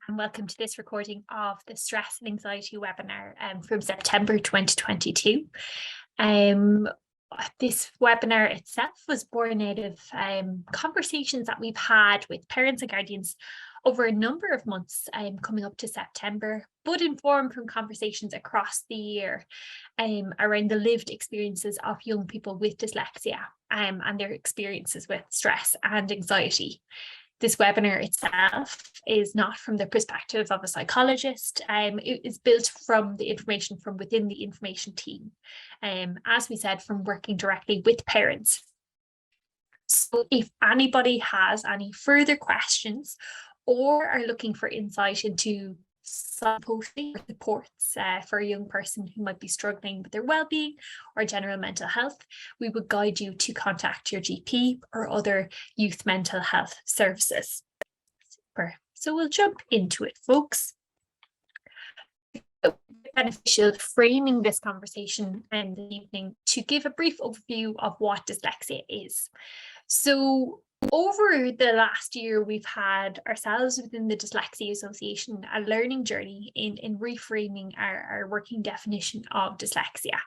and welcome to this recording of the Stress and Anxiety webinar from September 2022. This webinar itself was born out of conversations that we've had with parents and guardians over a number of months coming up to September, but informed from conversations across the year around the lived experiences of young people with dyslexia and their experiences with stress and anxiety. This webinar itself is not from the perspective of a psychologist. It is built from the information from within the information team. As we said, from working directly with parents. So if anybody has any further questions or are looking for insight into signposting or supports for a young person who might be struggling with their well-being or general mental health, we would guide you to contact your GP or other youth mental health services. Super. So we'll jump into it, folks. It's beneficial framing this conversation in the evening to give a brief overview of what dyslexia is. So over the last year, we've had ourselves within the Dyslexia Association a learning journey in reframing our working definition of dyslexia.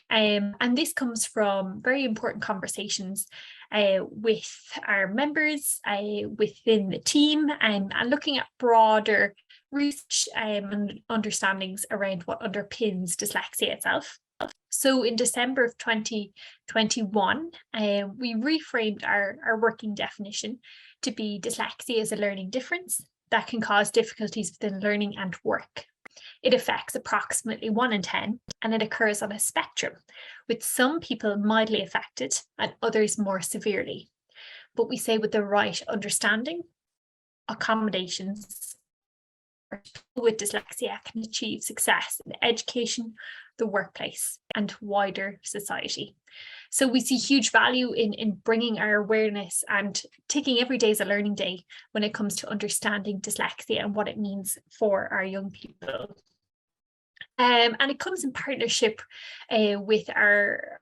And this comes from very important conversations with our members within the team and looking at broader research and understandings around what underpins dyslexia itself. So in December of 2021, we reframed our working definition to be dyslexia is a learning difference that can cause difficulties within learning and work. It affects approximately 1 in 10, and it occurs on a spectrum, with some people mildly affected and others more severely. But we say with the right understanding, accommodations, people with dyslexia can achieve success in education, the workplace, and wider society. So we see huge value in bringing our awareness and taking every day as a learning day when it comes to understanding dyslexia and what it means for our young people. And it comes in partnership with our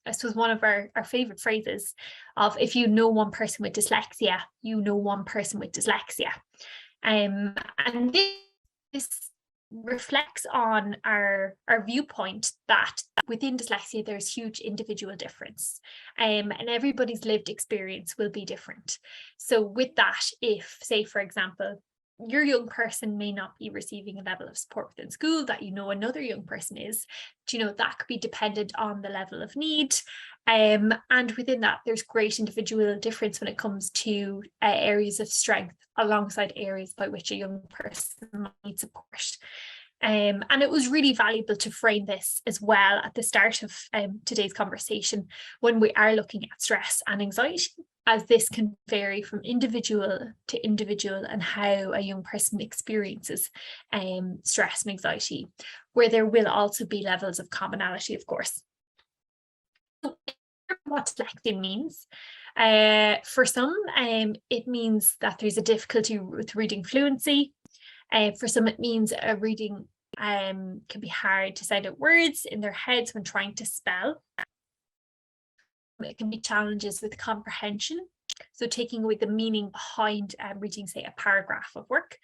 I suppose one of our favorite phrases of if you know one person with dyslexia, you know one person with dyslexia. And this reflects on our viewpoint that within dyslexia there's huge individual difference, and everybody's lived experience will be different. So with that, if say for example your young person may not be receiving a level of support within school that you know another young person is, that could be dependent on the level of need. And within that, there's great individual difference when it comes to areas of strength alongside areas by which a young person might need support. And it was really valuable to frame this as well at the start of today's conversation when we are looking at stress and anxiety, as this can vary from individual to individual and how a young person experiences stress and anxiety, where there will also be levels of commonality, of course. So what dyslexia means. For some, it means that there's a difficulty with reading fluency. For some, it means a reading can be hard to sound out words in their heads when trying to spell. It can be challenges with comprehension, so taking away the meaning behind reading, say, a paragraph of work.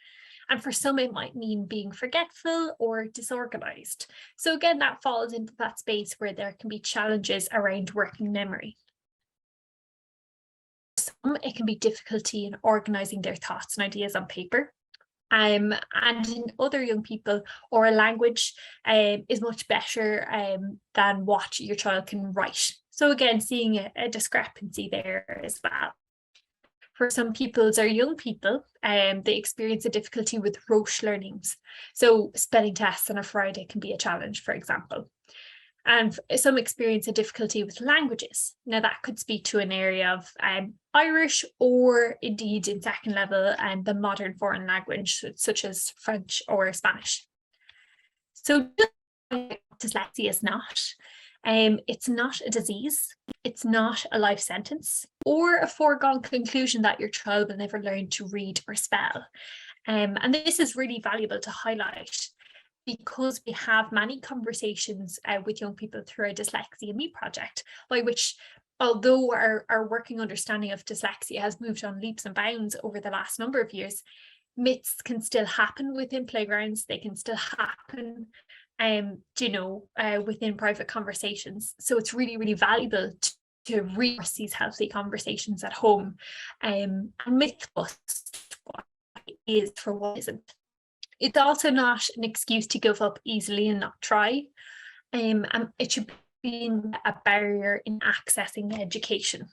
And for some, it might mean being forgetful or disorganized. So again, that falls into that space where there can be challenges around working memory. For some, it can be difficulty in organizing their thoughts and ideas on paper. And in other young people, oral language is much better than what your child can write. So again, seeing a discrepancy there as well. For some pupils or young people, they experience a difficulty with rote learnings. So spelling tests on a Friday can be a challenge, for example. And some experience a difficulty with languages. Now that could speak to an area of Irish or indeed in second level and the modern foreign language, such as French or Spanish. So dyslexia is not. It's not a disease, it's not a life sentence or a foregone conclusion that your child will never learn to read or spell. And this is really valuable to highlight because we have many conversations with young people through our Dyslexia Me project, by which, although our working understanding of dyslexia has moved on leaps and bounds over the last number of years, myths can still happen within playgrounds. They can still happen, within private conversations. So it's really, really valuable to reinforce these healthy conversations at home, and myth bust what is for what isn't. It's also not an excuse to give up easily and not try. And it should be a barrier in accessing education.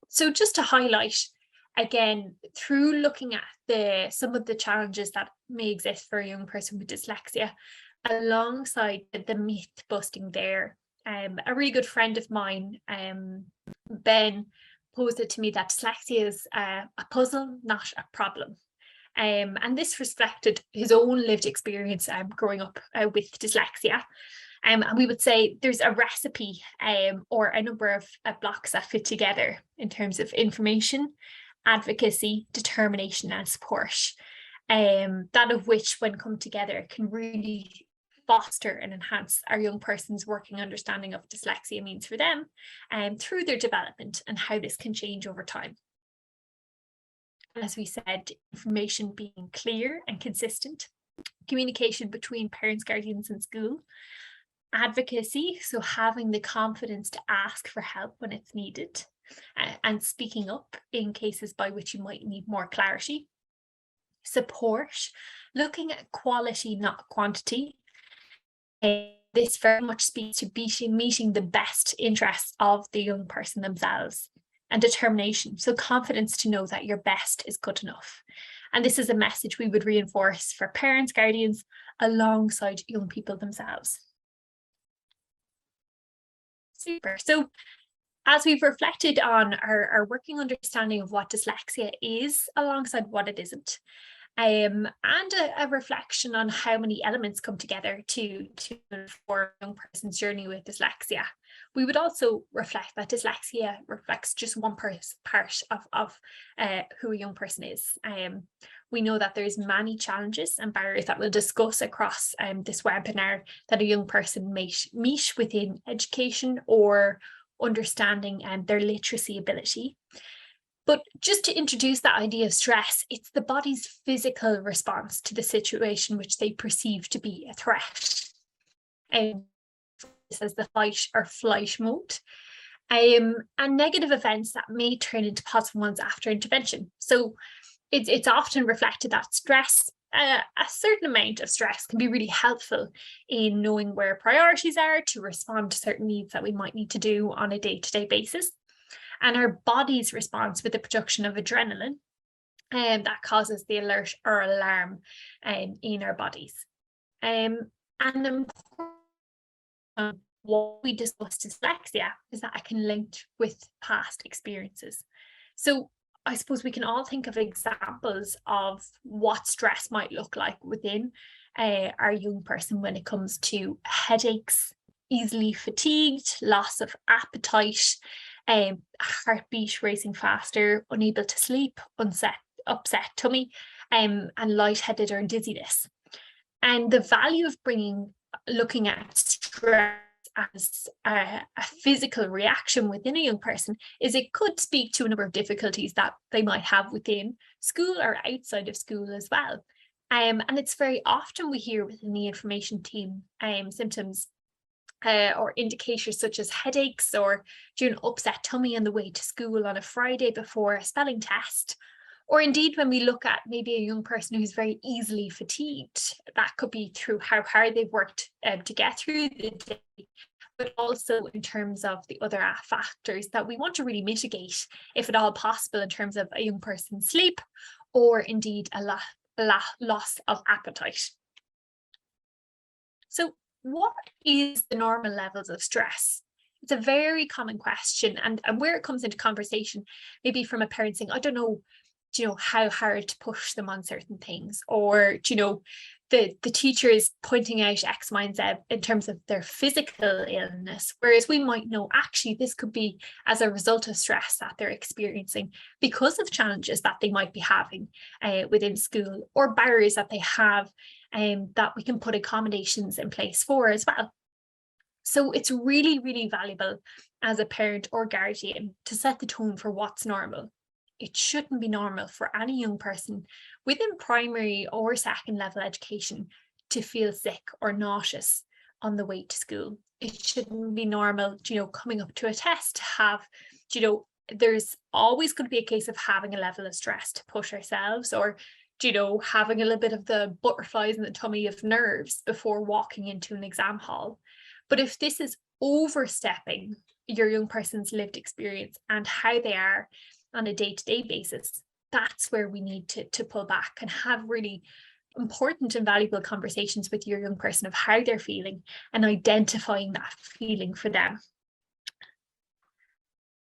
So just to highlight, again, through looking at some of the challenges that may exist for a young person with dyslexia, alongside the myth busting there, a really good friend of mine, Ben, posed it to me that dyslexia is a puzzle, not a problem. And this reflected his own lived experience growing up with dyslexia. And we would say there's a recipe or a number of blocks that fit together in terms of information, advocacy, determination, and support. That of which, when come together, can really foster and enhance our young person's working understanding of dyslexia means for them through their development and how this can change over time. As we said, information being clear and consistent, communication between parents, guardians, and school, advocacy, so having the confidence to ask for help when it's needed, and speaking up in cases by which you might need more clarity, support, looking at quality, not quantity. This very much speaks to meeting the best interests of the young person themselves, and determination, so confidence to know that your best is good enough. And this is a message we would reinforce for parents, guardians, alongside young people themselves. Super. So as we've reflected on our working understanding of what dyslexia is alongside what it isn't, and a reflection on how many elements come together to inform a young person's journey with dyslexia, we would also reflect that dyslexia reflects just one part of who a young person is. We know that there's many challenges and barriers that we'll discuss across this webinar that a young person may meet within education or understanding their literacy ability. But just to introduce that idea of stress, it's the body's physical response to the situation which they perceive to be a threat. This is the fight or flight mode. And negative events that may turn into positive ones after intervention. So it's often reflected that stress, a certain amount of stress, can be really helpful in knowing where priorities are to respond to certain needs that we might need to do on a day-to-day basis. And our body's response with the production of adrenaline, that causes the alert or alarm in our bodies. And what we discussed dyslexia is that it can link with past experiences. So I suppose we can all think of examples of what stress might look like within our young person when it comes to headaches, easily fatigued, loss of appetite, heartbeat racing faster, unable to sleep, upset tummy, and lightheaded or dizziness. And the value of looking at stress as a physical reaction within a young person is it could speak to a number of difficulties that they might have within school or outside of school as well. And it's very often we hear within the information team symptoms or indicators such as headaches or an upset tummy on the way to school on a Friday before a spelling test. Or indeed, when we look at maybe a young person who's very easily fatigued, that could be through how hard they've worked to get through the day, but also in terms of the other factors that we want to really mitigate, if at all possible, in terms of a young person's sleep or indeed a loss of appetite. So what is the normal levels of stress? It's a very common question, and where it comes into conversation, maybe from a parent saying, I don't know, how hard to push them on certain things, or the teacher is pointing out X, Y, and Z in terms of their physical illness, whereas we might know actually this could be as a result of stress that they're experiencing because of challenges that they might be having within school, or barriers that they have that we can put accommodations in place for as well. So it's really, really valuable as a parent or guardian to set the tone for what's normal. it shouldn't be normal for any young person within primary or second level education to feel sick or nauseous on the way to school. It shouldn't be normal, coming up to a test to have, there's always going to be a case of having a level of stress to push ourselves, or having a little bit of the butterflies in the tummy of nerves before walking into an exam hall. But if this is overstepping your young person's lived experience and how they are on a day-to-day basis, that's where we need to pull back and have really important and valuable conversations with your young person of how they're feeling and identifying that feeling for them.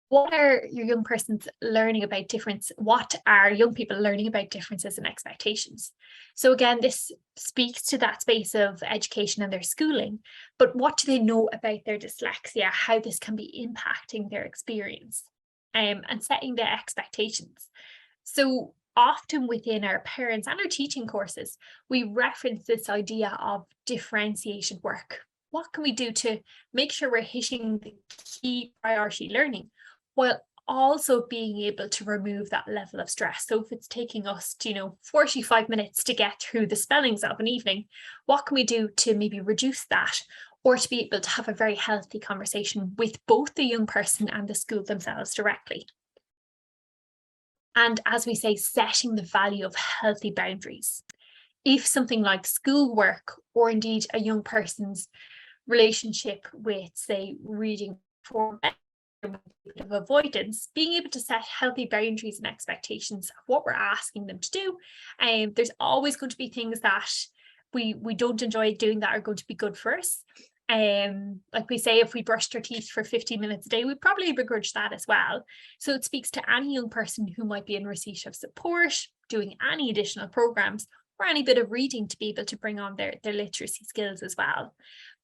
What are your young persons learning about difference? What are young people learning about differences and expectations? So again, this speaks to that space of education and their schooling, but what do they know about their dyslexia, how this can be impacting their experience, and setting their expectations. So often within our parents and our teaching courses, we reference this idea of differentiated work. What can we do to make sure we're hitting the key priority learning, while also being able to remove that level of stress? So if it's taking us, 45 minutes to get through the spellings of an evening, what can we do to maybe reduce that, or to be able to have a very healthy conversation with both the young person and the school themselves directly? And as we say, setting the value of healthy boundaries. If something like schoolwork, or indeed a young person's relationship with, say, reading for of avoidance, being able to set healthy boundaries and expectations of what we're asking them to do. There's always going to be things that we don't enjoy doing that are going to be good for us. Like we say, if we brushed our teeth for 15 minutes a day, we probably begrudge that as well. So it speaks to any young person who might be in receipt of support, doing any additional programs, or any bit of reading to be able to bring on their literacy skills as well.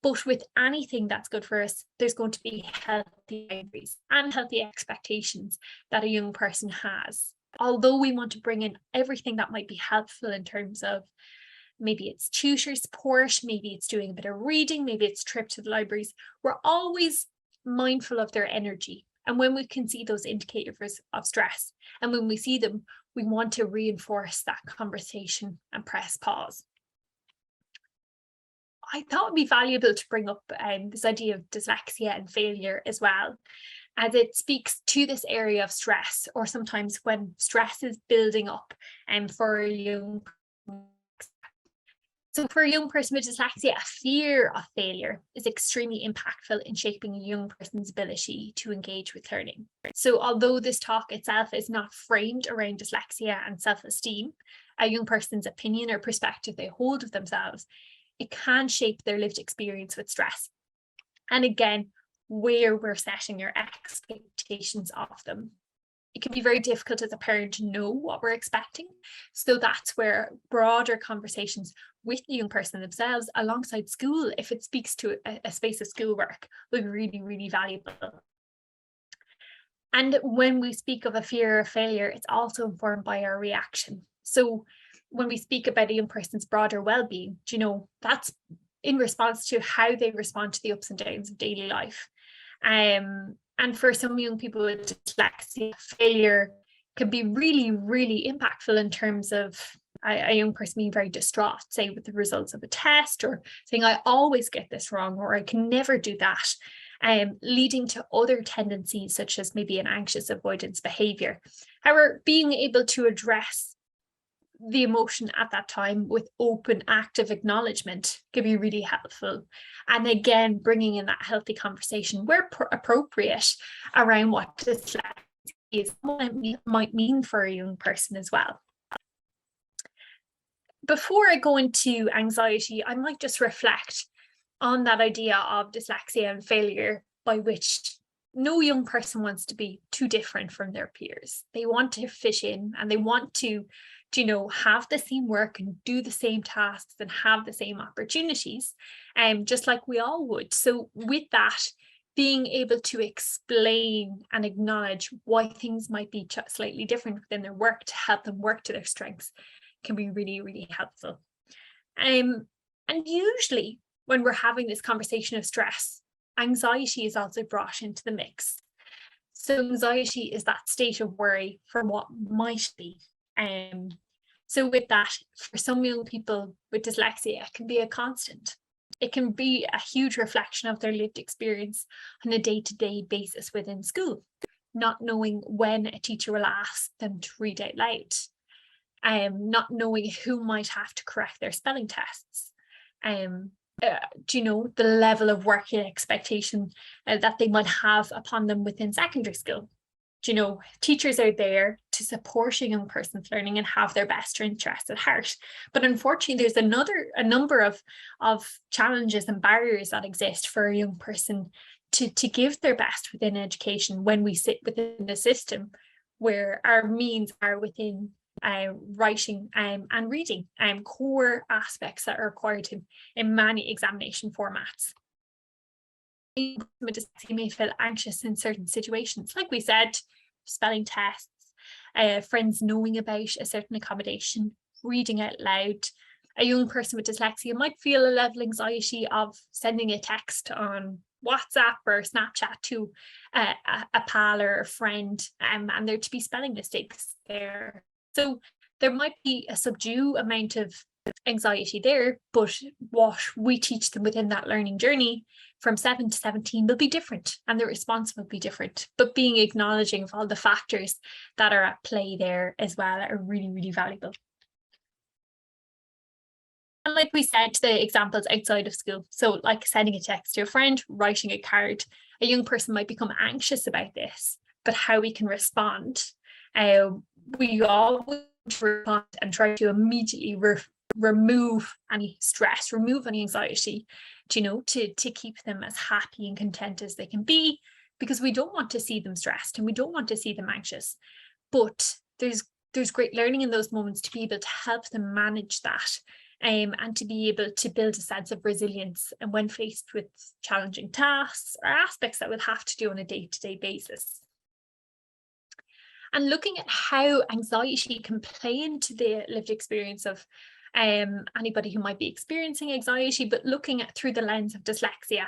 But with anything that's good for us, there's going to be healthy boundaries and healthy expectations that a young person has. Although we want to bring in everything that might be helpful in terms of maybe it's tutor support, maybe it's doing a bit of reading, maybe it's trip to the libraries, we're always mindful of their energy. And when we can see those indicators of stress, and when we see them, we want to reinforce that conversation and press pause. I thought it would be valuable to bring up this idea of dyslexia and failure as well, as it speaks to this area of stress, or sometimes when stress is building up for a young person. So for a young person with dyslexia, a fear of failure is extremely impactful in shaping a young person's ability to engage with learning. So although this talk itself is not framed around dyslexia and self-esteem, a young person's opinion or perspective they hold of themselves, it can shape their lived experience with stress. And again, where we're setting our expectations of them. It can be very difficult as a parent to know what we're expecting. So that's where broader conversations with the young person themselves alongside school, if it speaks to a space of schoolwork, will be really, really valuable. And when we speak of a fear of failure, it's also informed by our reaction. So when we speak about a young person's broader well-being, that's in response to how they respond to the ups and downs of daily life. And for some young people with dyslexia, failure can be really, really impactful in terms of a young person being very distraught, say with the results of a test, or saying, I always get this wrong, or I can never do that, leading to other tendencies such as maybe an anxious avoidance behaviour. However, being able to address the emotion at that time with open, active acknowledgement can be really helpful. And again, bringing in that healthy conversation where appropriate around what dyslexia is, what it might mean for a young person as well. Before I go into anxiety, I might just reflect on that idea of dyslexia and failure, by which no young person wants to be too different from their peers. They want to fit in, and they want to have the same work and do the same tasks and have the same opportunities, just like we all would. So with that, being able to explain and acknowledge why things might be slightly different within their work to help them work to their strengths can be really, really helpful. And usually when we're having this conversation of stress, anxiety is also brought into the mix. So anxiety is that state of worry for what might be. So with that, for some young people with dyslexia, it can be a constant. It can be a huge reflection of their lived experience on a day-to-day basis within school, not knowing when a teacher will ask them to read out loud, not knowing who might have to correct their spelling tests, the level of working expectation that they might have upon them within secondary school. Teachers are there to support a young person's learning and have their best interests at heart. But unfortunately, there's a number of challenges and barriers that exist for a young person to give their best within education when we sit within a system where our means are within writing and reading, core aspects that are required in many examination formats. You may feel anxious in certain situations, like we said, spelling tests, friends knowing about a certain accommodation, reading out loud. A young person with dyslexia might feel a level of anxiety of sending a text on WhatsApp or Snapchat to a pal or a friend, and there to be spelling mistakes there. So there might be a subdued amount of anxiety there, but what we teach them within that learning journey from 7 to 17 will be different, and the response will be different. But being acknowledging of all the factors that are at play there as well are really, really valuable. And like we said, the examples outside of school, so like sending a text to a friend, writing a card, a young person might become anxious about this, but how we can respond. We always respond and try to immediately remove any stress, remove any anxiety, to keep them as happy and content as they can be, because we don't want to see them stressed and we don't want to see them anxious. But there's great learning in those moments to be able to help them manage that, and to be able to build a sense of resilience, and when faced with challenging tasks or aspects that we'll have to do on a day-to-day basis. And looking at how anxiety can play into the lived experience of anybody who might be experiencing anxiety, but looking at through the lens of dyslexia,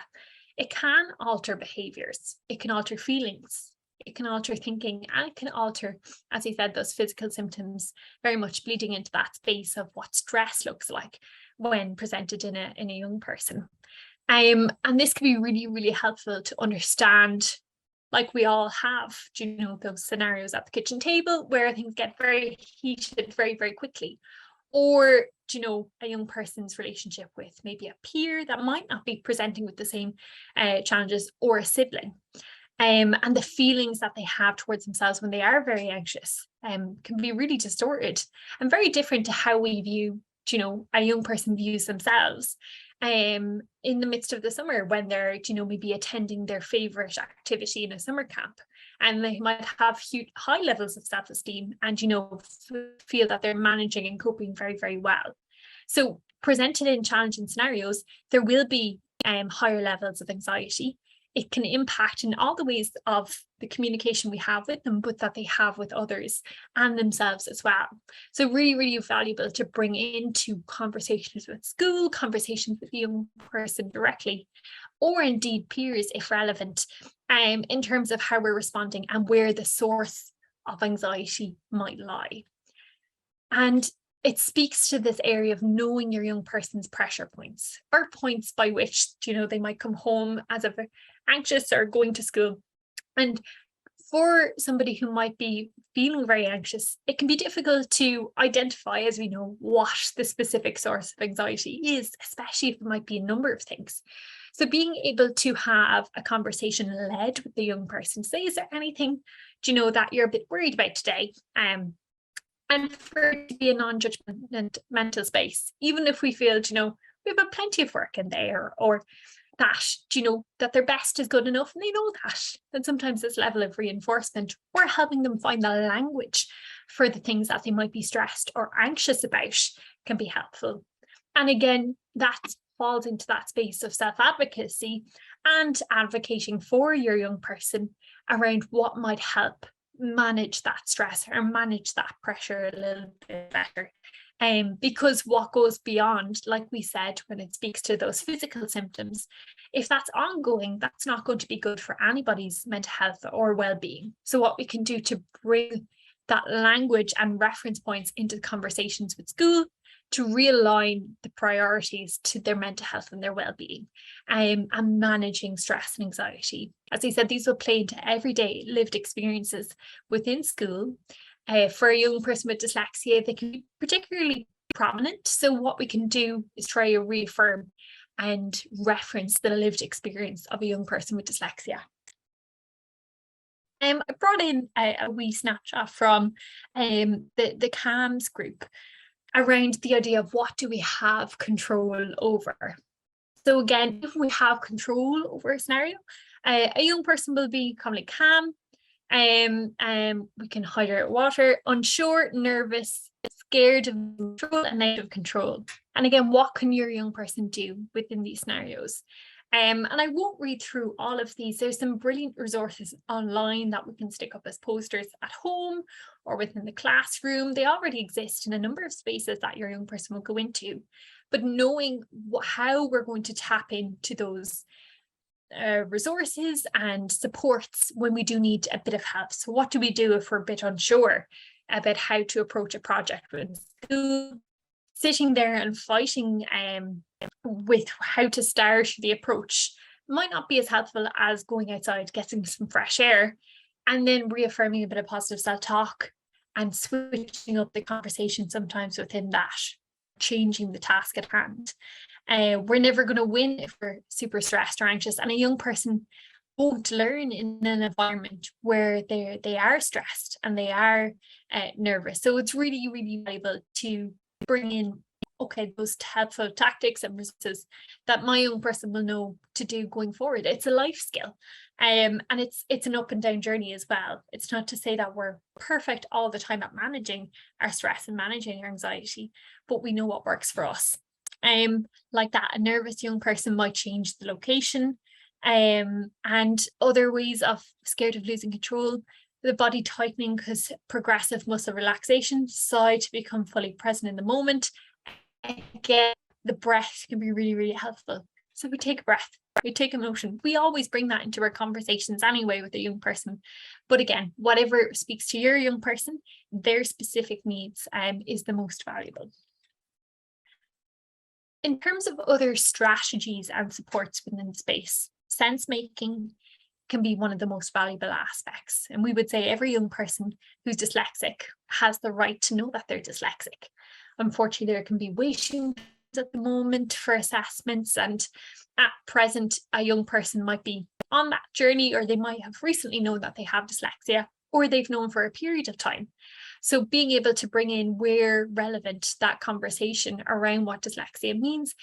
it can alter behaviours, it can alter feelings, it can alter thinking, and it can alter, as I said, those physical symptoms, very much bleeding into that space of what stress looks like when presented in a young person. And this can be really, really helpful to understand, like we all have, those scenarios at the kitchen table where things get very heated very, very quickly. Or, a young person's relationship with maybe a peer that might not be presenting with the same challenges, or a sibling. And the feelings that they have towards themselves when they are very anxious can be really distorted and very different to how we view, a young person views themselves in the midst of the summer when they're, maybe attending their favourite activity in a summer camp. And they might have high levels of self-esteem and, feel that they're managing and coping very, very well. So presented in challenging scenarios, there will be higher levels of anxiety. It can impact in all the ways of the communication we have with them, but that they have with others and themselves as well. So really, really valuable to bring into conversations with school, conversations with the young person directly, or indeed peers if relevant, in terms of how we're responding and where the source of anxiety might lie. And it speaks to this area of knowing your young person's pressure points, or points by which, they might come home as if anxious or going to school. And for somebody who might be feeling very anxious, it can be difficult to identify, as we know, what the specific source of anxiety is, especially if it might be a number of things. So being able to have a conversation led with the young person, say, is there anything, that you're a bit worried about today? And for it to be a non-judgmental space, even if we feel, we have plenty of work in there, or that, that their best is good enough, and they know that. And sometimes this level of reinforcement, or helping them find the language for the things that they might be stressed or anxious about, can be helpful. And again, that falls into that space of self-advocacy and advocating for your young person around what might help manage that stress or manage that pressure a little bit better. Because what goes beyond, like we said, when it speaks to those physical symptoms, if that's ongoing, that's not going to be good for anybody's mental health or well-being. So what we can do to bring that language and reference points into the conversations with school to realign the priorities to their mental health and their well-being, and managing stress and anxiety. As I said, these will play into everyday lived experiences within school. For a young person with dyslexia, they can be particularly prominent. So what we can do is try to reaffirm and reference the lived experience of a young person with dyslexia. I brought in a wee snapshot from the CAMS group around the idea of what do we have control over. So again, if we have control over a scenario, a young person will be calmly calm. We can hydrate water, unsure, nervous, scared of control, and out of control. And again, what can your young person do within these scenarios? And I won't read through all of these. There's some brilliant resources online that we can stick up as posters at home or within the classroom. They already exist in a number of spaces that your young person will go into. But knowing how we're going to tap into those resources and supports when we do need a bit of help. So what do we do if we're a bit unsure about how to approach a project with school? Sitting there and fighting with how to start the approach might not be as helpful as going outside, getting some fresh air, and then reaffirming a bit of positive self-talk and switching up the conversation sometimes within that, changing the task at hand. We're never going to win if we're super stressed or anxious, and a young person won't learn in an environment where they are stressed and they are nervous. So it's really, really valuable to bring in those helpful tactics and resources that my young person will know to do going forward. It's a life skill, and it's an up and down journey as well. It's not to say that we're perfect all the time at managing our stress and managing our anxiety, but we know what works for us. Like that, a nervous young person might change the location, and other ways of scared of losing control, the body tightening because progressive muscle relaxation, sigh to become fully present in the moment. Again, the breath can be really, really helpful. So we take a breath, we take emotion. We always bring that into our conversations anyway with a young person. But again, whatever speaks to your young person, their specific needs is the most valuable. In terms of other strategies and supports within the space, sense making can be one of the most valuable aspects. And we would say every young person who's dyslexic has the right to know that they're dyslexic. Unfortunately, there can be waiting at the moment for assessments, and at present, a young person might be on that journey, or they might have recently known that they have dyslexia, or they've known for a period of time. So being able to bring in, where relevant, that conversation around what dyslexia means,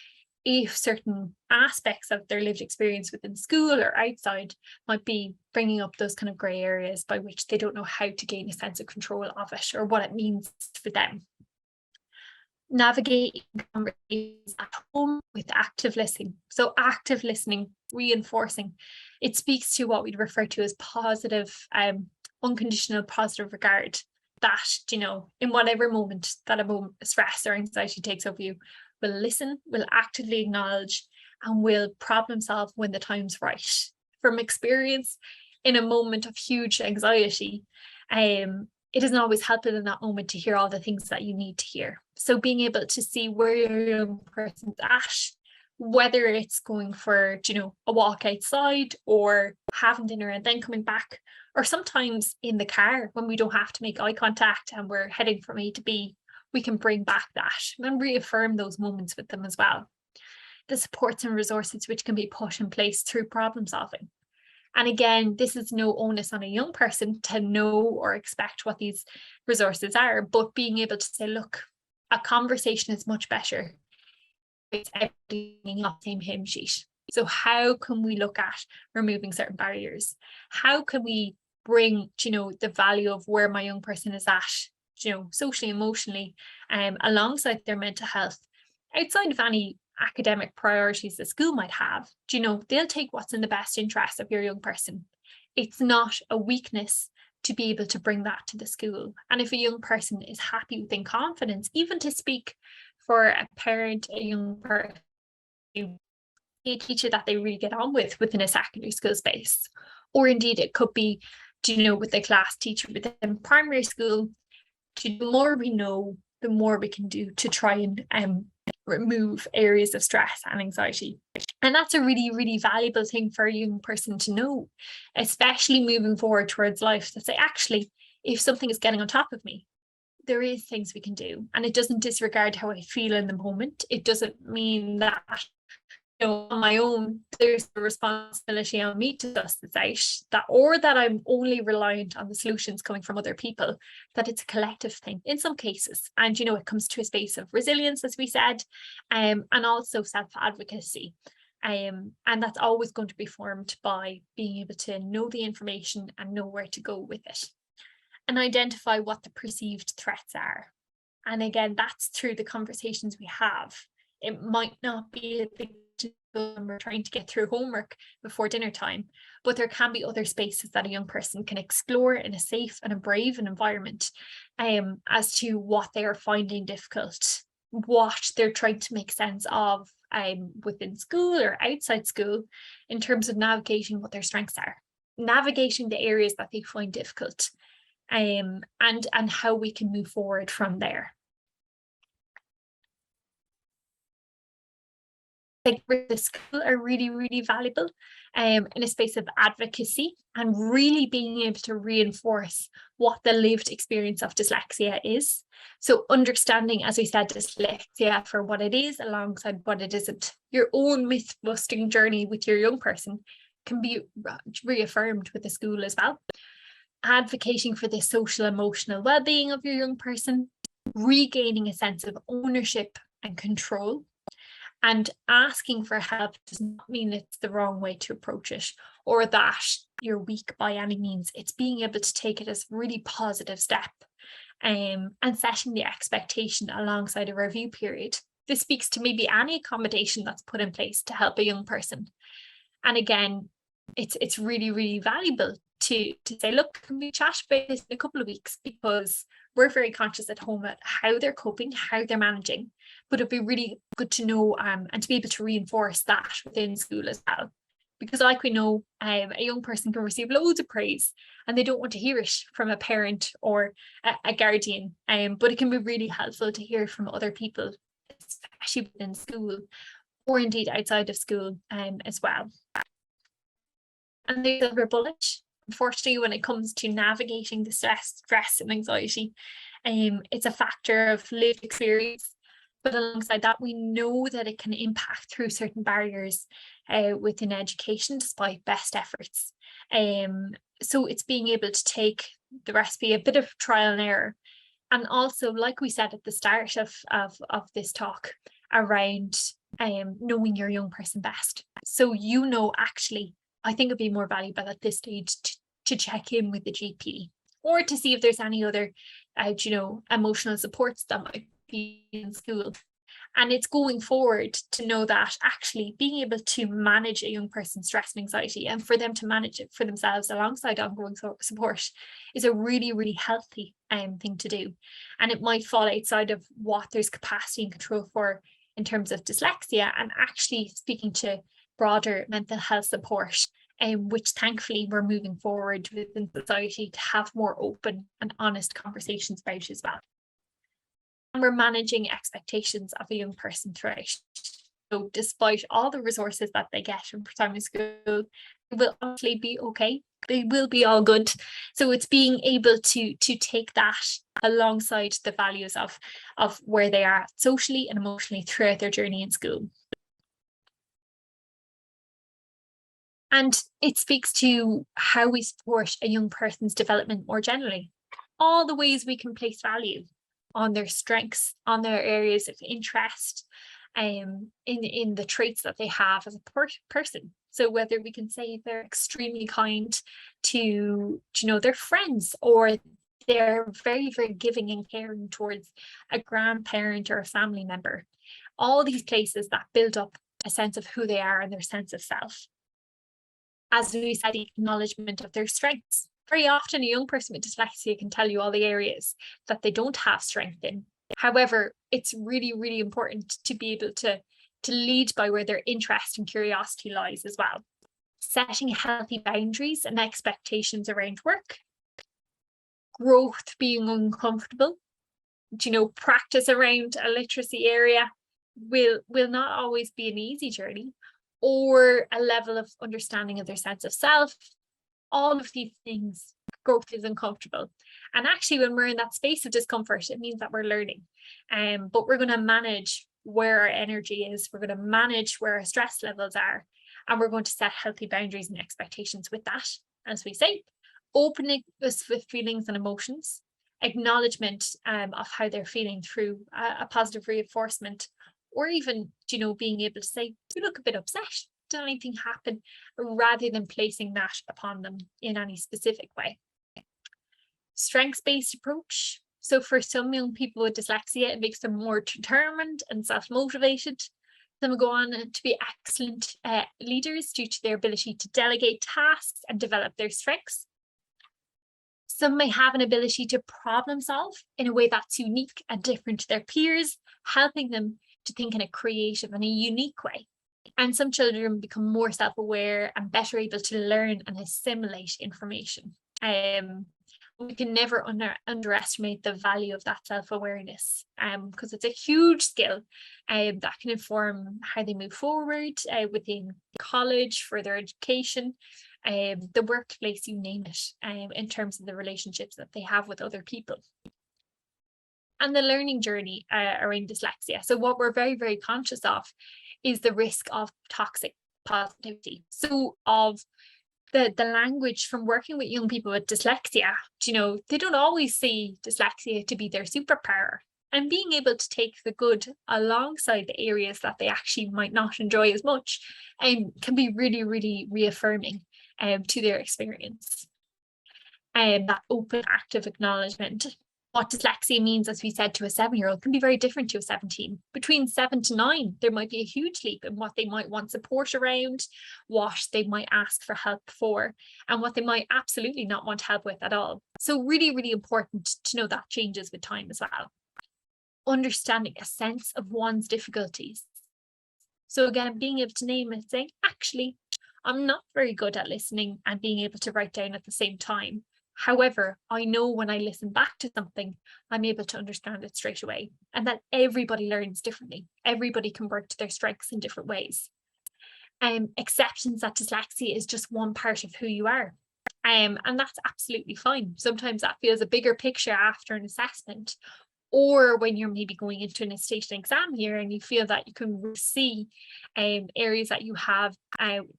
if certain aspects of their lived experience within school or outside might be bringing up those kind of grey areas by which they don't know how to gain a sense of control of it or what it means for them. Navigating conversations at home with active listening. So active listening, reinforcing, it speaks to what we'd refer to as positive, unconditional positive regard. That, in whatever moment that a moment of stress or anxiety takes over you, will listen, will actively acknowledge, and will problem solve when the time's right. From experience, in a moment of huge anxiety, it isn't always helpful in that moment to hear all the things that you need to hear. So being able to see where your young person's at, whether it's going for, a walk outside or having dinner and then coming back, or sometimes in the car when we don't have to make eye contact and we're heading from A to B, we can bring back that and reaffirm those moments with them as well. The supports and resources which can be put in place through problem solving. And again, this is no onus on a young person to know or expect what these resources are, but being able to say, look, a conversation is much better. It's everything off the same hymn sheet. So how can we look at removing certain barriers? How can we bring, the value of where my young person is at, socially, emotionally, alongside their mental health, outside of any academic priorities the school might have? They'll take what's in the best interest of your young person. It's not a weakness to be able to bring that to the school. And if a young person is happy within confidence, even to speak for a parent, a young person, a teacher that they really get on with within a secondary school space, or indeed it could be, with a class teacher within primary school. The more we know, the more we can do to try and remove areas of stress and anxiety. And that's a really, really valuable thing for a young person to know, especially moving forward towards life, to say, actually, if something is getting on top of me, there is things we can do. And it doesn't disregard how I feel in the moment. It doesn't mean that, on my own, there's a responsibility on me to suss this out, or that I'm only reliant on the solutions coming from other people, that it's a collective thing in some cases. And, it comes to a space of resilience, as we said, and also self-advocacy. And that's always going to be formed by being able to know the information and know where to go with it, and identify what the perceived threats are. And again, that's through the conversations we have. It might not be a big deal when we're trying to get through homework before dinner time, but there can be other spaces that a young person can explore in a safe and a brave environment, as to what they are finding difficult, what they're trying to make sense of within school or outside school, in terms of navigating what their strengths are, navigating the areas that they find difficult, and how we can move forward from there. Like the school are really, really valuable in a space of advocacy, and really being able to reinforce what the lived experience of dyslexia is. So understanding, as we said, dyslexia for what it is alongside what it isn't. Your own myth-busting journey with your young person can be reaffirmed with the school as well. Advocating for the social emotional well-being of your young person, regaining a sense of ownership and control. And asking for help does not mean it's the wrong way to approach it, or that you're weak by any means. It's being able to take it as a really positive step, and setting the expectation alongside a review period. This speaks to maybe any accommodation that's put in place to help a young person. And again, it's really, really valuable to say, look, can we chat about this in a couple of weeks? Because we're very conscious at home at how they're coping, how they're managing. But it'd be really good to know and to be able to reinforce that within school as well. Because like we know, a young person can receive loads of praise and they don't want to hear it from a parent or a guardian. But it can be really helpful to hear from other people, especially within school or indeed outside of school as well. And there's a silver bullet. Unfortunately, when it comes to navigating the stress and anxiety, it's a factor of lived experience. But alongside that, we know that it can impact through certain barriers within education, despite best efforts. So it's being able to take the recipe, a bit of trial and error. And also, like we said at the start of this talk, around knowing your young person best. So, actually, I think it'd be more valuable at this stage to check in with the GP, or to see if there's any other, emotional supports that might be in school. And it's going forward to know that actually being able to manage a young person's stress and anxiety, and for them to manage it for themselves alongside ongoing support, is a really, really healthy thing to do. And it might fall outside of what there's capacity and control for in terms of dyslexia, and actually speaking to broader mental health support, which thankfully we're moving forward within society to have more open and honest conversations about as well. And we're managing expectations of a young person throughout. So despite all the resources that they get from primary school, they will obviously be okay. They will be all good. So it's being able to take that alongside the values of where they are socially and emotionally throughout their journey in school. And it speaks to how we support a young person's development more generally. All the ways we can place value on their strengths, on their areas of interest, in the traits that they have as a person. So whether we can say they're extremely kind to their friends, or they're very, very giving and caring towards a grandparent or a family member. All these places that build up a sense of who they are and their sense of self. As we said, the acknowledgement of their strengths. Very often a young person with dyslexia can tell you all the areas that they don't have strength in. However, it's really, really important to be able to lead by where their interest and curiosity lies as well. Setting healthy boundaries and expectations around work, growth being uncomfortable, practice around a literacy area will not always be an easy journey, or a level of understanding of their sense of self. All of these things, growth is uncomfortable. And actually, when we're in that space of discomfort, it means that we're learning. But we're going to manage where our energy is. We're going to manage where our stress levels are. And we're going to set healthy boundaries and expectations with that, as we say. Opening us with feelings and emotions. Acknowledgement of how they're feeling through a positive reinforcement. Or even, being able to say, you look a bit upset. Did anything happen? Rather than placing that upon them in any specific way. Strengths-based approach. So for some young people with dyslexia, it makes them more determined and self-motivated. Some will go on to be excellent leaders due to their ability to delegate tasks and develop their strengths. Some may have an ability to problem solve in a way that's unique and different to their peers, helping them to think in a creative and a unique way. And some children become more self-aware and better able to learn and assimilate information. We can never underestimate the value of that self-awareness, because it's a huge skill that can inform how they move forward within college, further education, the workplace, you name it, in terms of the relationships that they have with other people. And the learning journey around dyslexia. So what we're very, very conscious of is the risk of toxic positivity. So of the language from working with young people with dyslexia, they don't always see dyslexia to be their superpower. And being able to take the good alongside the areas that they actually might not enjoy as much can be really, really reaffirming to their experience. That open, active acknowledgement. What dyslexia means, as we said, to a 7-year-old can be very different to a 17. Between 7 to 9, there might be a huge leap in what they might want support around, what they might ask for help for, and what they might absolutely not want help with at all. So really, really important to know that changes with time as well. Understanding a sense of one's difficulties. So again, being able to name it, saying, actually, I'm not very good at listening and being able to write down at the same time. However, I know when I listen back to something, I'm able to understand it straight away, and that everybody learns differently. Everybody can work to their strengths in different ways. Acceptance that dyslexia is just one part of who you are. And that's absolutely fine. Sometimes that feels a bigger picture after an assessment, or when you're maybe going into an state exam here and you feel that you can see areas that you have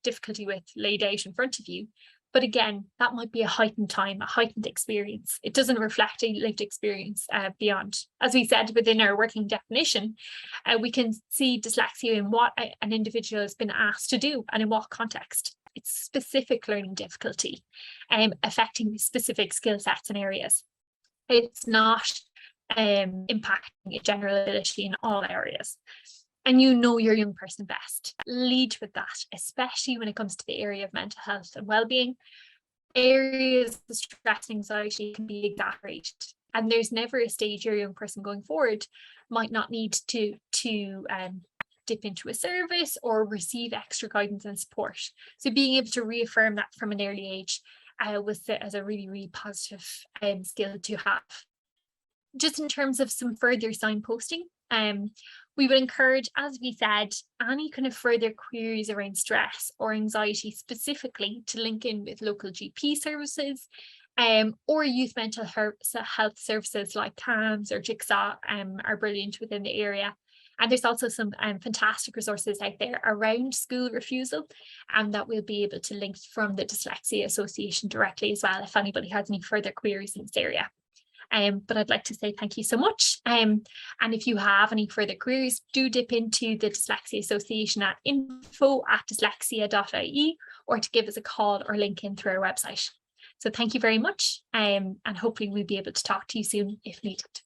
difficulty with laid out in front of you. But again, that might be a heightened time, a heightened experience. It doesn't reflect a lived experience beyond. As we said within our working definition, we can see dyslexia in what an individual has been asked to do and in what context. It's specific learning difficulty affecting specific skill sets and areas. It's not impacting a general ability in all areas. And your young person best. Lead with that, especially when it comes to the area of mental health and well-being. Areas of stress and anxiety can be exaggerated. And there's never a stage your young person going forward might not need to dip into a service or receive extra guidance and support. So being able to reaffirm that from an early age was as a really, really positive skill to have. Just in terms of some further signposting, we would encourage, as we said, any kind of further queries around stress or anxiety specifically to link in with local GP services or youth mental health services like CAMS or Jigsaw are brilliant within the area. And there's also some fantastic resources out there around school refusal that we'll be able to link from the Dyslexia Association directly as well if anybody has any further queries in this area. But I'd like to say thank you so much. And if you have any further queries, do dip into the Dyslexia Association at info@dyslexia.ie or to give us a call or link in through our website. So thank you very much. And hopefully we'll be able to talk to you soon if needed.